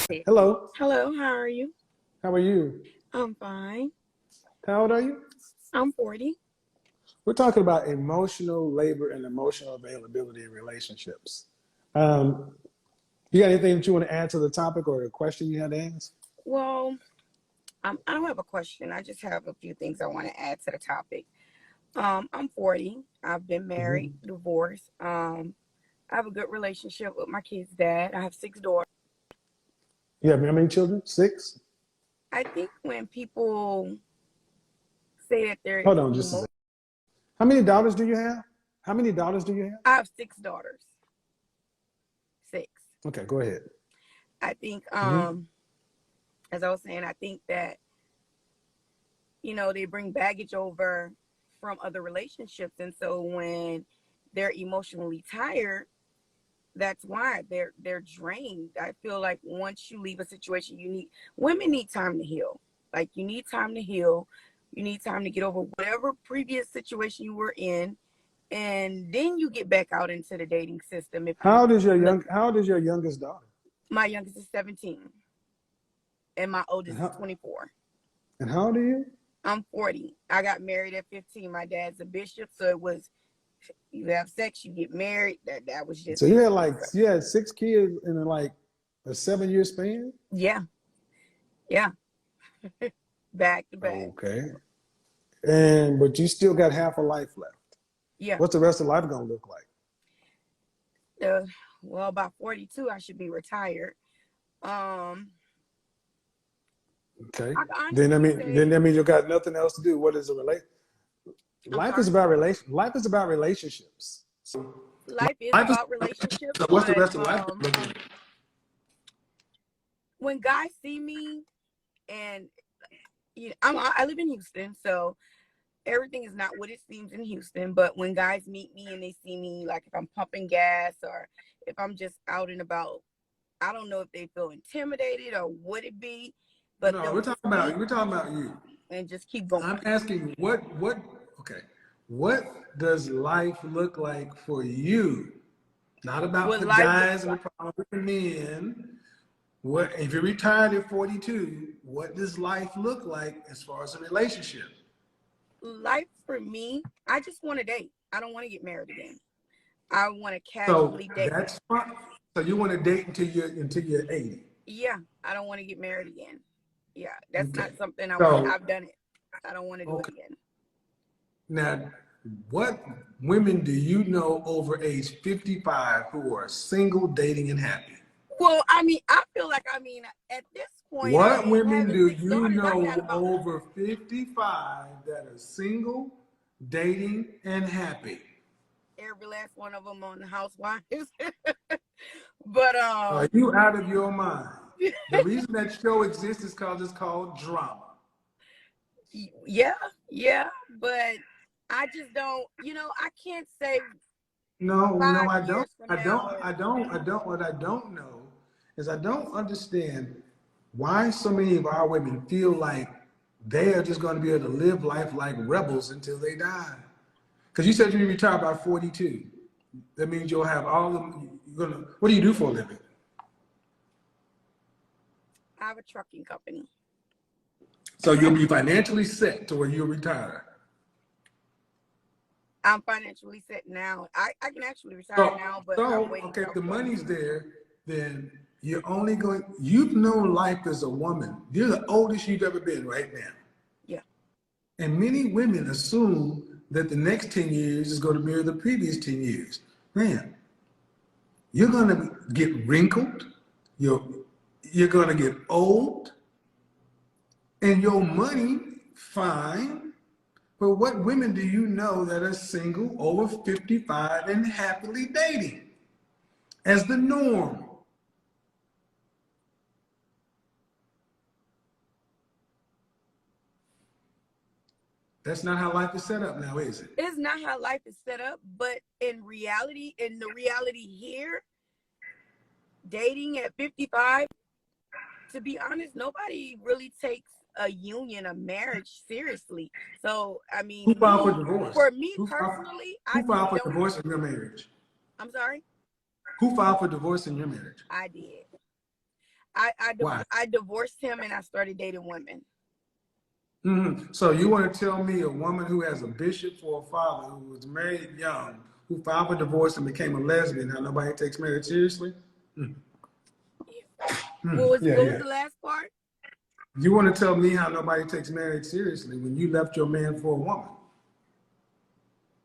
Hello. Hello, how are you? How are you? I'm fine. How old are you? I'm 40. We're talking about emotional labor and emotional availability in relationships. Um, you got anything that you want to add to the topic or a question you had to ask? Well, I don't have a question. I just have a few things I want to add to the topic. I'm 40. I've been married, Mm-hmm. divorced. I have a good relationship with my kid's dad. I have 6 daughters. You have how many children? 6? I think when people say that they're Hold on just a emo, second. How many daughters do you have? How many daughters do you have? I have 6 daughters. 6. Okay, go ahead. I think, Mm-hmm. as I was saying, I think that they bring baggage over from other relationships, and so when they're emotionally tired, that's why they're drained. I feel like once you leave a situation, women need time to heal. Like, you need time to heal. You need time to get over whatever previous situation you were in, and then you get back out into the dating system. If you look, How old is your youngest daughter? my youngest is 17 and my And oldest is how, 24. and how old are you? I'm 40. I got married at 15. My dad's a bishop, so it was, you have sex, you get married. That was just So it. you had 6 kids in like a 7-year span? Yeah, yeah, back to back. Okay. But you still got half a life left. Yeah. What's the rest of life gonna look like? Uh, well, about 42, I should be retired. Um, Okay. I can Then I honestly mean say, then that means you got nothing else to do. What is a relate? I'm Life is sorry. about life is about relationships. So Life is life is about relationships, so what's the but rest of life gonna look like? when guys see me, and I live in Houston, so everything is not what it seems in Houston. But when guys meet me and they see me, like if I'm pumping gas or if I'm just out and about, I don't know if they feel intimidated or would it be, but No, they'll just meet we're talking about you. and just keep going. I'm asking okay. What does life look like for you? Not about What the life looks guys and the like. problem with the men. What if you're retired at 42? What does life look like as far as a relationship? Life for me, I just want to date. I don't want to get married again. I want to So casually date. that's fine. So you want to date until you're 80. Yeah, I don't want to get married again. Yeah, that's Okay. not something I want. So I've done it. I don't want to do it okay. again. Now, what women do you know over age 55 who are single, dating, and happy? Well, I feel like, at this point, What women having do 6 daughters, you I got know about over 55 that are single, dating, and happy? every last one of them on the Housewives. But Are you out of your mind? The reason that show exists is because it's called drama. yeah, yeah. But I just don't. I can't say No, five I don't. years from now. What I don't know is I don't understand why so many of our women feel like they are just going to be able to live life like rebels until they die. Because you said you retire by 42. That means you'll have all of them. What do you do for a living? I have a trucking company. So you'll be financially set to where you'll retire. I'm financially set now. I can actually retire now, but I'm waiting. Okay, if the money's there, then you've known life as a woman. You're the oldest you've ever been right now. Yeah. And many women assume that the next 10 years is going to mirror the previous 10 years. Man, you're going to get wrinkled, you're going to get old, and your money, fine. But what women do you know that are single, over 55, and happily dating as the norm? That's not how life is set up now, is it? It's not how life is set up, but in the reality here, dating at 55, to be honest, nobody really takes a union, a marriage seriously. So, Who filed for divorce? for me personally, I Who just filed for don't. divorce in your marriage? I'm sorry? Who filed for divorce in your marriage? I did. Why? I divorced him and I started dating women. So you want to tell me a woman who has a bishop for a father, who was married young, who filed for divorce and became a lesbian, how nobody takes marriage seriously? Yeah, What was yeah. the last part? You want to tell me how nobody takes marriage seriously when you left your man for a woman?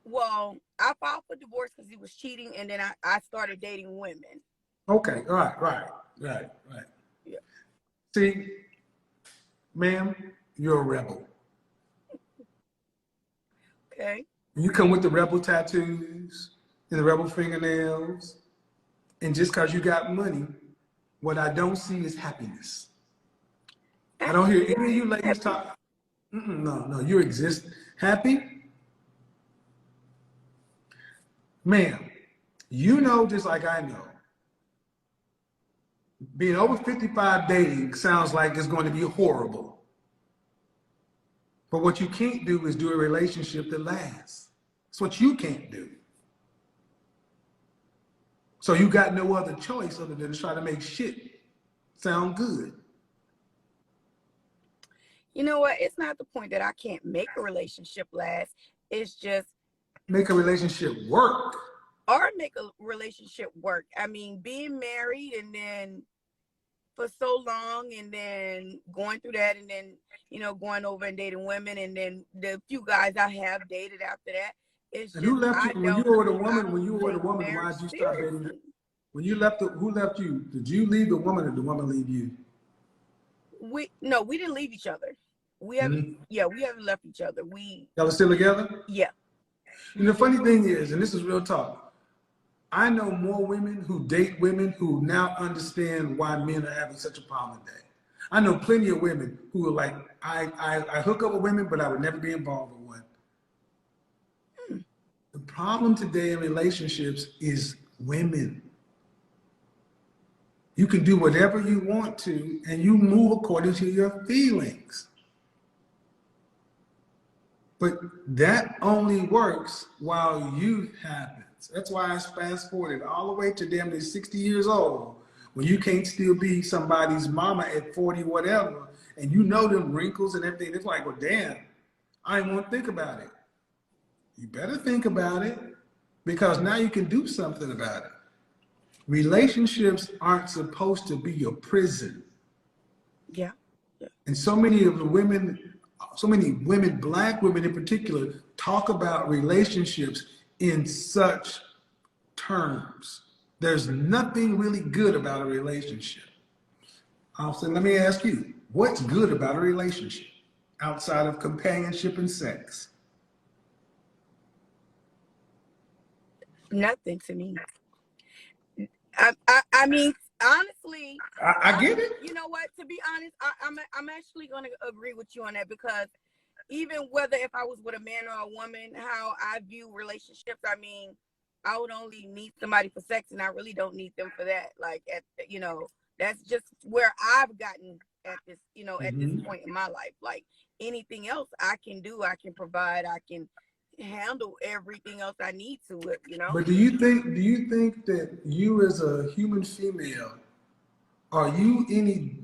Well, I filed for divorce because he was cheating, and then I started dating women. Okay, right. Yeah. See, ma'am, you're a rebel. Okay. You come with the rebel tattoos and the rebel fingernails, and just because you got money, what I don't see is happiness. I don't hear Actually, any of you ladies happy. talk. No, you exist. Happy? Ma'am, you know just like I know, being over 55 dating sounds like it's going to be horrible. But what you can't do is do a relationship that lasts. That's what you can't do. So you got no other choice other than to try to make shit sound good. You know what? It's not the point that I can't make a relationship last. It's just, Make a relationship work. or make a relationship work. I mean, being married and then for so long and then going through that and then, going over and dating women and then the few guys I have dated after that, it's And who just, left you when you were with a I woman? When don't you were with a take woman, why marriage did you stop dating her? seriously. When you left, who left you? Did you leave the woman or did the woman leave you? No, we didn't leave each other. We haven't, Mm-hmm. yeah, we haven't left each other. Y'all are still together? Yeah. And the funny thing is, and this is real talk, I know more women who date women who now understand why men are having such a problem today. I know plenty of women who are like, I hook up with women, but I would never be involved with one. The problem today in relationships is women. You can do whatever you want to, and you move according to your feelings. But that only works while youth happens. That's why I fast forwarded all the way to damn near 60 years old, when you can't still be somebody's mama at 40, whatever, and you know them wrinkles and everything. It's like, well, damn, I didn't want to think about it. You better think about it, because now you can do something about it. Relationships aren't supposed to be your prison. Yeah. Yeah. And so many of the women, so many women, black women in particular, talk about relationships in such terms. There's nothing really good about a relationship. So let me ask you, what's good about a relationship outside of companionship and sex? Nothing to me. I mean, honestly, I get it. you know what? To be honest, I'm actually going to agree with you on that, because even whether if I was with a man or a woman, how I view relationships, I mean, I would only need somebody for sex, and I really don't need them for that. Like, that's just where I've gotten at this, at this Mhm. point in my life. Like, anything else I can do, I can provide, I can handle everything else I need to. But do you think that you as a human female, are you any,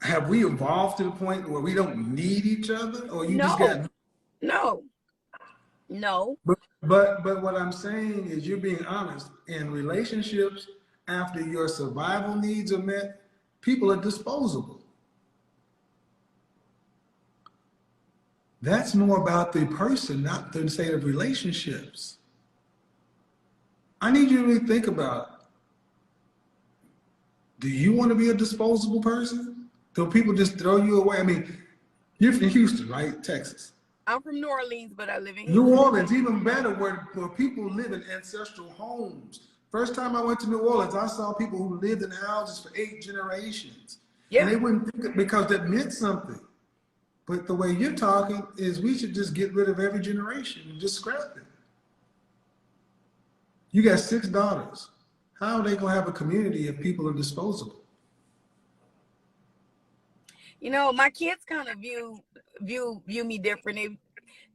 have we evolved to the point where we don't need each other, or you just No, got? no, no, But what I'm saying is, you're being honest. In relationships, after your survival needs are met, people are disposable. That's more about the person, not the state of relationships. I need you to really think about, do you want to be a disposable person? Do people just throw you away? I mean, you're from Houston, right? Texas. I'm from New Orleans, but I live in New Houston. Orleans, even better, where people live in ancestral homes. First time I went to New Orleans, I saw people who lived in houses for 8 generations. And Yeah. they wouldn't think it, because that meant something. But the way you're talking is, we should just get rid of every generation and just scrap it. You got 6 daughters. How are they gonna have a community if people are disposable? My kids kind of view me different.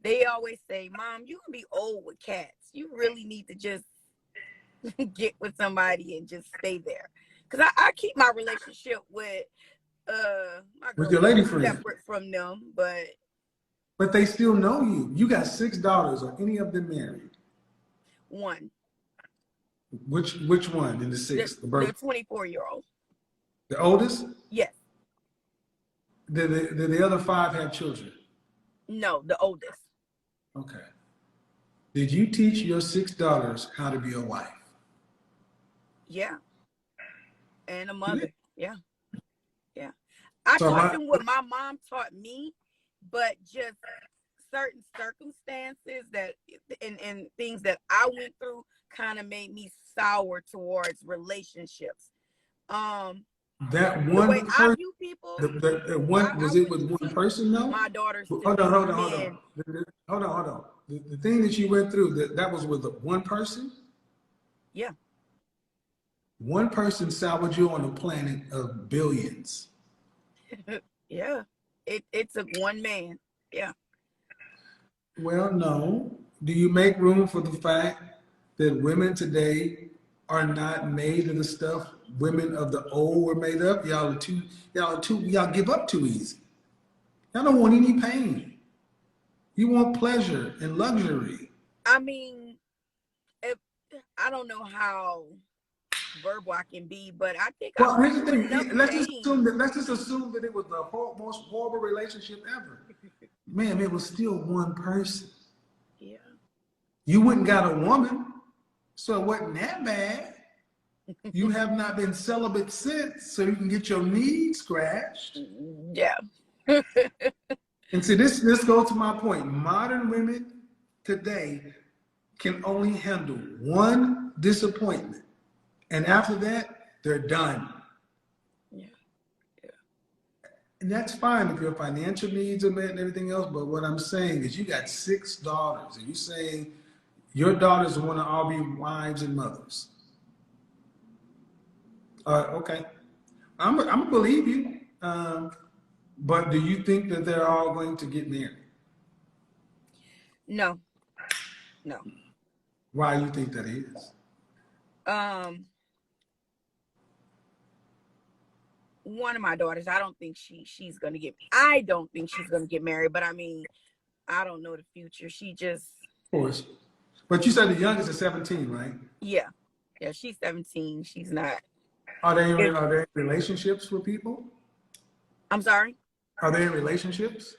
They always say, "Mom, you can be old with cats. You really need to just get with somebody and just stay there." because I keep my relationship with my With your lady friend. separate from them, But they still know you. You got 6 daughters. Are any of them married? one. Which one in the 6? The 24-year-old. The oldest? Yes. Did the other 5 have children? No, the oldest. Okay. Did you teach your 6 daughters how to be a wife? Yeah. And a mother. Yeah. Yeah. I taught them what my mom taught me, but just certain circumstances that and things that I went through kind of made me sour towards relationships. That the one way person, I view people, the one, was it with one person though? my daughters to Hold on. Hold on. The thing that you went through, that was with one person? Yeah. One person salvaged you on a planet of billions. Yeah. It took one man. Yeah. Well, no. Do you make room for the fact that women today are not made of the stuff women of the old were made of? Y'all give up too easy. Y'all don't want any pain. You want pleasure and luxury. I mean, I don't know how verbal I can be, but I think well, here's the thing. Let's just assume that it was the most horrible relationship ever. Man, it was still one person. Yeah. You wouldn't got a woman, so it wasn't that bad. You have not been celibate since, so you can get your knees scratched. Yeah. And see, this goes to my point. Modern women today can only handle one disappointment. And after that, they're done. Yeah. Yeah. And that's fine if your financial needs are met and everything else. But what I'm saying is you got 6 daughters. And you're saying your daughters want to all be wives and mothers. Okay. I'm going to believe you. But do you think that they're all going to get married? No. Why do you think that is? One of my daughters, I don't think she's gonna get married, but I mean, I don't know the future. She just, of course. But you said the youngest is 17, right? Yeah, she's 17. She's not. Are they in relationships with people? I'm sorry? Are they in relationships?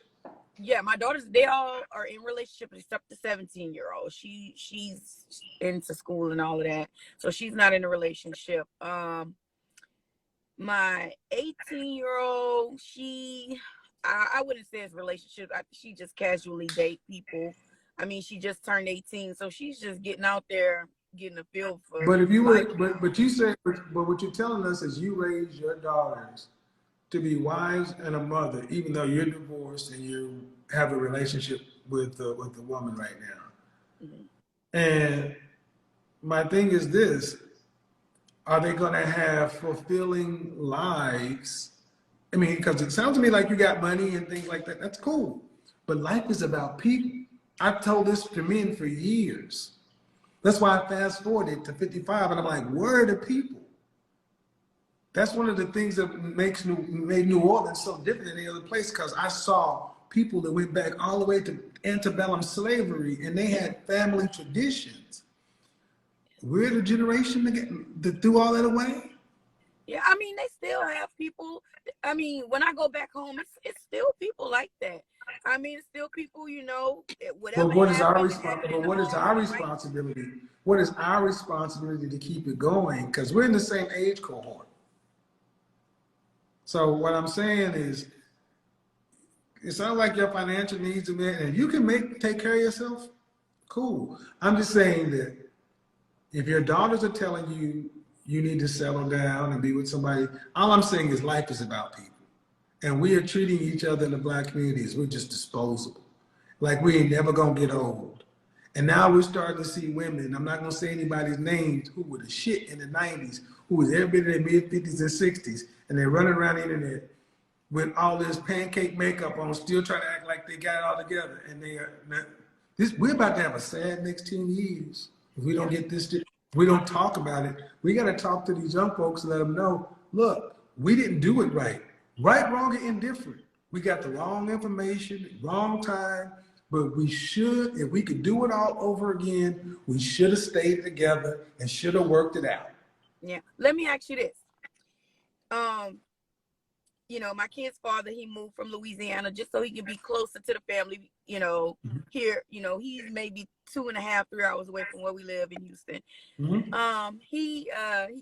Yeah, my daughters, they all are in relationships except the 17-year-old. She's into school and all of that. So she's not in a relationship. My 18-year-old, I wouldn't say it's relationship. She just casually date people. I mean, she just turned 18, so she's just getting out there, getting a feel for. But if you would, but you said, but what you're telling us is you raise your daughters to be wives and a mother, even though you're divorced and you have a relationship with the woman right now. Mm-hmm. And my thing is this: are they going to have fulfilling lives? I mean, because it sounds to me like you got money and things like that. That's cool, but life is about people. I've told this to men for years. That's why I fast forwarded to 55, and I'm like, where are the people? That's one of the things that made New Orleans so different than any other place, because I saw people that went back all the way to antebellum slavery, and they had family traditions. We're the generation that threw all that away. Yeah, I mean, they still have people. I mean, when I go back home, it's still people like that. I mean, it's still people, whatever. But what is our responsibility? What is our responsibility? What is our responsibility to keep it going? Because we're in the same age cohort. So what I'm saying is, it sounds like your financial needs are met, and you can take care of yourself. Cool. I'm just saying that if your daughters are telling you you need to settle down and be with somebody, all I'm saying is life is about people. And we are treating each other in the Black community as we're just disposable. Like we ain't never gonna get old. And now we're starting to see women, I'm not gonna say anybody's names, who were the shit in the 90s, who was everybody in their mid-50s and 60s, and they're running around the internet with all this pancake makeup on, still trying to act like they got it all together. And we're about to have a sad next 10 years if we don't get this. We don't talk about it. We got to talk to these young folks and let them know, look, we didn't do it right. Right, wrong, or indifferent. We got the wrong information, wrong time, but we should, if we could do it all over again, we should have stayed together and should have worked it out. Yeah. Let me ask you this. You know, my kid's father, he moved from Louisiana just so he can be closer to the family, you know, here, you know, he's maybe 2.5, 3 hours away from where we live in Houston. He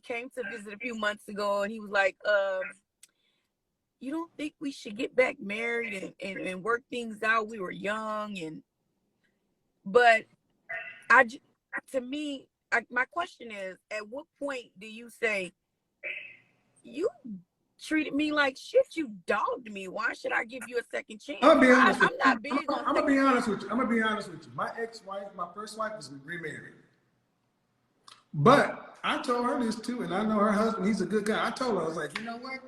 came to visit a few months ago and he was like, you don't think we should get back married and work things out? We were young but to me, my question is, at what point do you say, you treated me like shit, you dogged me, why should I give you a second chance? I'm gonna be honest I'm not big on I'm gonna be honest with you. I'm gonna be honest with you. My ex-wife, my first wife, was remarried. But I told her this too, and I know her husband, he's a good guy. I told her, I was like, you know what?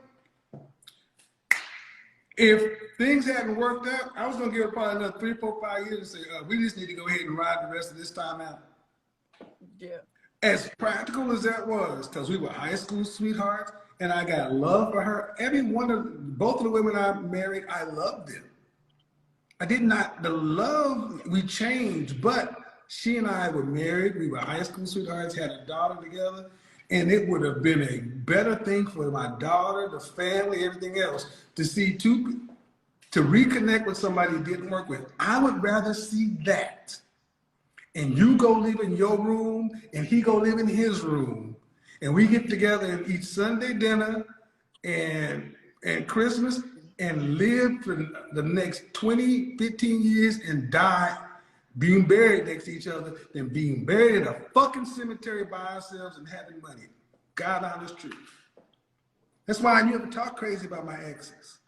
If things hadn't worked out, I was gonna give her probably another 3, 4, 5 years and say, we just need to go ahead and ride the rest of this time out. Yeah. As practical as that was, because we were high school sweethearts, and I got love for her. Both of the women I married, I loved them. I did not, the love, we changed, but she and I were married. We were high school sweethearts, had a daughter together, and it would have been a better thing for my daughter, the family, everything else, to reconnect with somebody you didn't work with. I would rather see that. And you go live in your room, and he go live in his room. And we get together and eat Sunday dinner and Christmas and live for the next 20, 15 years and die being buried next to each other than being buried in a fucking cemetery by ourselves and having money. God honest truth. That's why I never talk crazy about my exes.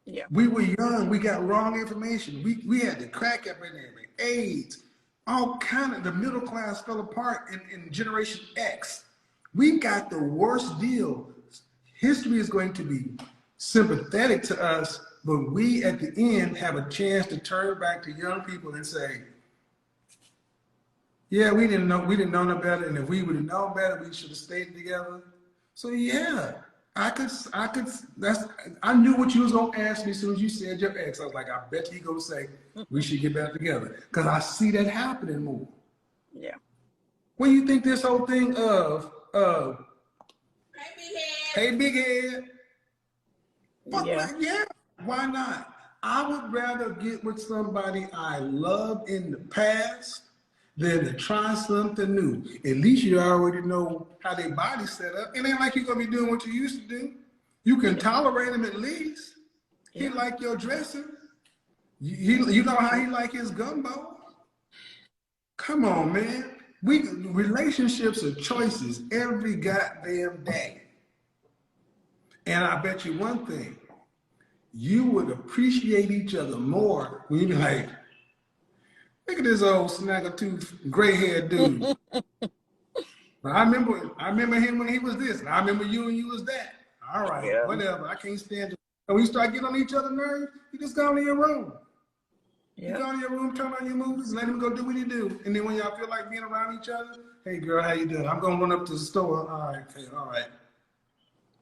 Yeah. We were young. We got wrong information. We had the crack epidemic, AIDS, all kind of, the middle class fell apart in Generation X. We got the worst deal. History is going to be sympathetic to us, but we at the end have a chance to turn back to young people and say, yeah, we didn't know no better, and if we would have known better, we should have stayed together. So yeah, I knew what you was gonna ask me as soon as you said your ex. I was like, I bet you gonna say we should get back together, because I see that happening more. Yeah. What do you think this whole thing of hey big head? Yeah, why not? I would rather get with somebody I loved in the past than to try something new. At least you already know how their body's set up. It ain't like you're gonna be doing what you used to do. You can tolerate him at least. He like your dressing. You know how he like his gumbo. Come on, man. Relationships are choices every goddamn day. And I bet you one thing, you would appreciate each other more when you be like, look at this old snagger-tooth, gray-haired dude. But I remember him when he was this, and I remember you when you was that. All right, whatever. I can't stand it. And when you start getting on each other's nerves, you just go into your room. You go in your room, turn on your movies, let him go do what he do. And then when y'all feel like being around each other, hey girl, how you doing? I'm gonna run up to the store. All right, okay, all right.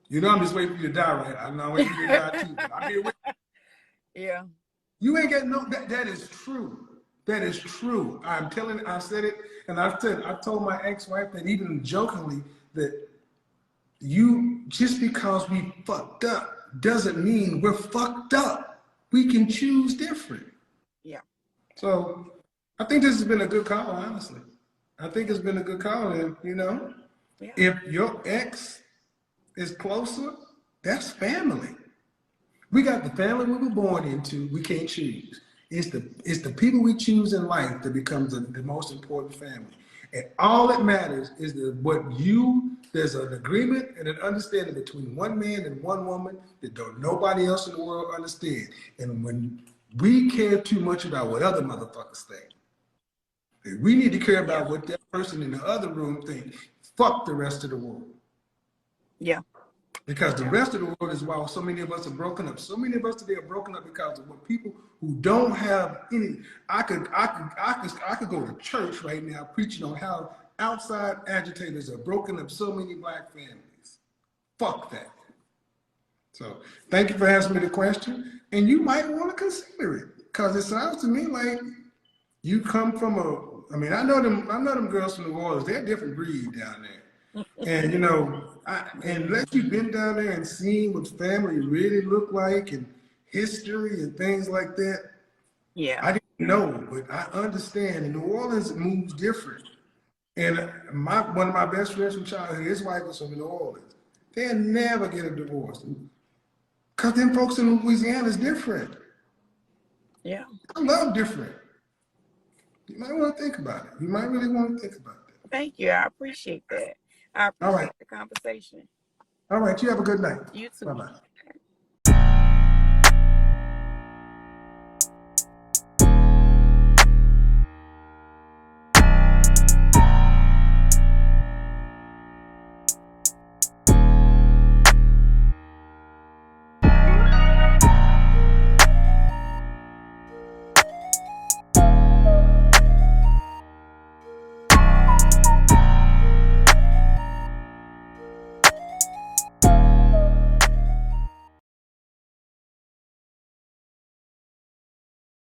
You know I'm just waiting for you to die, right? I know I'm waiting for you to die too. I'm here with you. Yeah. You ain't got no, that is true. That is true. I said it, and I told my ex-wife that even jokingly, that just because we fucked up doesn't mean we're fucked up. We can choose different. Yeah. So I think this has been a good call, honestly. I think it's been a good call, and if your ex is closer, that's family. We got the family we were born into. We can't choose. It's the people we choose in life that becomes the most important family. And all that matters is there's an agreement and an understanding between one man and one woman that nobody else in the world understands. And when we care too much about what other motherfuckers think, we need to care about what that person in the other room thinks. Fuck the rest of the world. Yeah. Because the rest of the world is why so many of us are broken up. So many of us today are broken up because of what people who don't have any. I could go to church right now preaching on how outside agitators have broken up so many black families. Fuck that. So thank you for asking me the question. And you might want to consider it, because it sounds to me like you come from a, I mean, I know them girls from New Orleans, they're a different breed down there. And you know, unless you've been down there and seen what family really look like and history and things like that, Yeah. I didn't know, but I understand. In New Orleans, it moves different. And one of my best friends from childhood, his wife was from New Orleans. They'll never get a divorce. Because them folks in Louisiana is different. Yeah. I love different. You might want to think about it. You might really want to think about that. Thank you. I appreciate that. I All appreciate right. the conversation. All right. You have a good night. You too. Bye-bye.